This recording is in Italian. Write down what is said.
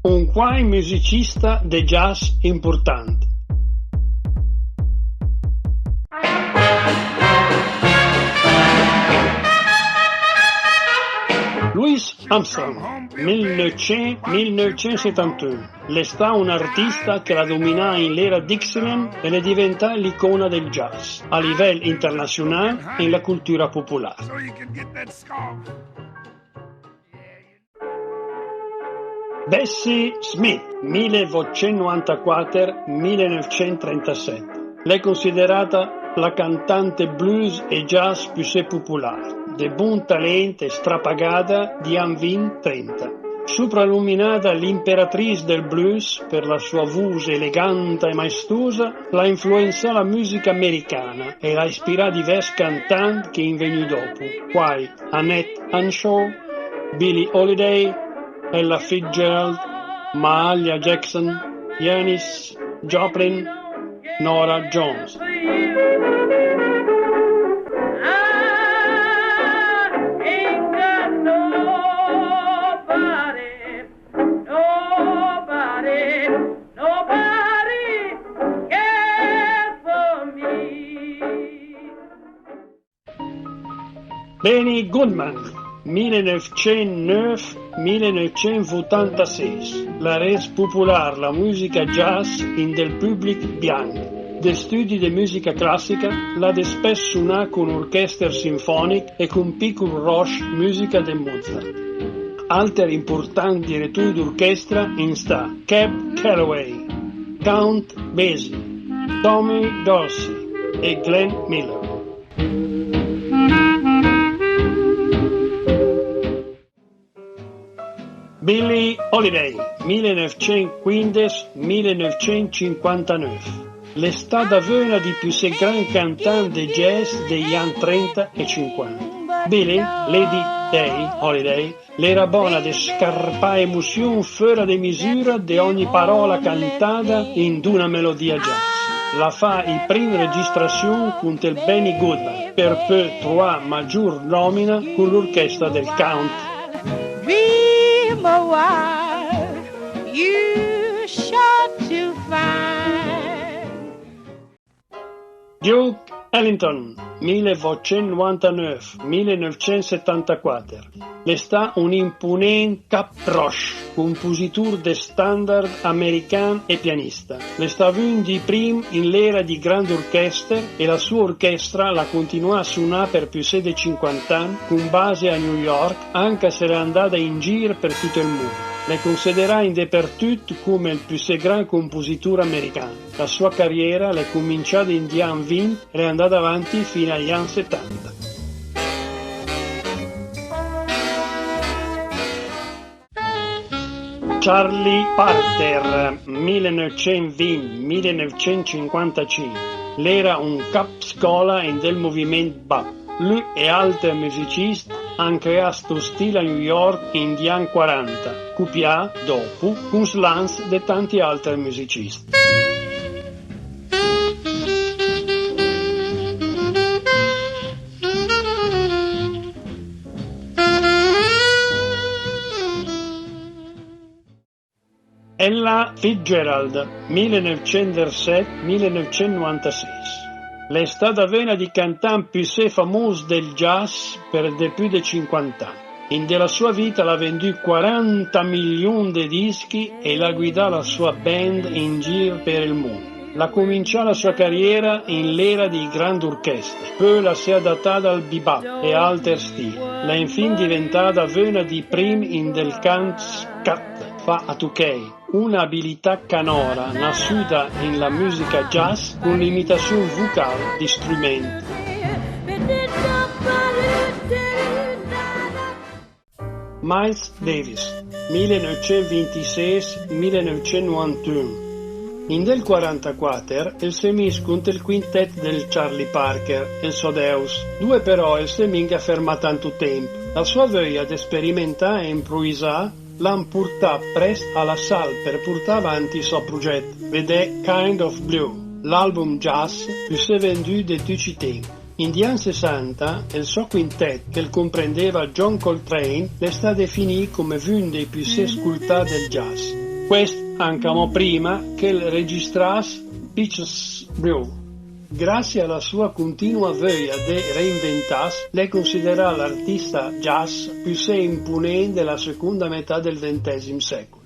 Un quai musicista de jazz importante. Louis Armstrong, 1900-1971, resta un artista che la domina in l'era Dixieland e ne diventa l'icona del jazz a livello internazionale e nella cultura popolare. Bessie Smith, 1894-1937, lei è considerata la cantante blues e jazz più popolare, de buon talento e strapagata di anni 30. Soprannominata l'imperatrice del blues per la sua voce elegante e maestosa, la influenzò la musica americana e la ispirò diversi cantanti che in vennero dopo, quali Annette Hanshaw, Billie Holiday, Ella Fitzgerald, Mahalia Jackson, Janis Joplin, Nora Jones. Benny Goodman, 1909-1986, la rese popolare la musica jazz in del pubblico bianco. De studi di musica classica, la de spesso suona con orchestre sinfoniche e con piccolo rush musica di Mozart. Altri importanti direttori d'orchestra in sta Cab Calloway, Count Basie, Tommy Dorsey e Glenn Miller. Billie Holiday, 1915-1959. È stata una di più grandi cantanti jazz degli anni 30 e 50. Billie, Lady Day, Holiday, era buona di scarpare emozioni fuori di misura di ogni parola cantata in una melodia jazz. La fa in prima registrazione con il Benny Goodman, per poi trovare maggior nomina con l'orchestra del Count. A while, you sure to find. Duke Ellington, 1899-1974, è stato un imponente caproche, compositore de standard americano e pianista. È stato uno dei primi in l'era di grandi orchestre e la sua orchestra la continuò a suonare per più di 50 anni con base a New York, anche se era andata in giro per tutto il mondo. Le considera in dappertutto come il più grande compositore americano. La sua carriera è cominciata in gli anni 20 e è andata avanti fino agli anni 70. Charlie Parker, 1920-1955, era un caposcola del movimento bap. Lui e altri musicisti hanno creato stile a New York in gli anni 40, copiato dopo con slants di tanti altri musicisti. Ella Fitzgerald, 1907-1996. È stata una di cantanti più famose del jazz per più di 50 anni. In della sua vita l'ha venduto 40 milioni di dischi e l'ha guidato la sua band in giro per il mondo. La cominciò la sua carriera in l'era di grandi orchestre, poi la si è adattata al bebop e altri stili. L'è infine diventata una di primi in del canto scat, fa a tukei. Una abilità canora nascuta in la musica jazz con l'imitazione vocale di strumenti. Miles Davis, 1926-1991. In del 1944 il si mise con il quintetto del Charlie Parker, il Sodeus. Due però il si minga ferma tanto tempo. La sua voglia di sperimentare e improvvisare l'han portato presto alla salle per portare avanti il suo progetto, vedè Kind of Blue, l'album jazz più si venduto di tutti i tempi. In gli anni 60 il suo quintetto, che comprendeva John Coltrane, è stato definito come uno dei più ascoltati del jazz. Questo anche prima che il registrasse Peaches Brew. Grazie alla sua continua voglia di reinventarsi, lei considera l'artista jazz più imponente della seconda metà del XX secolo.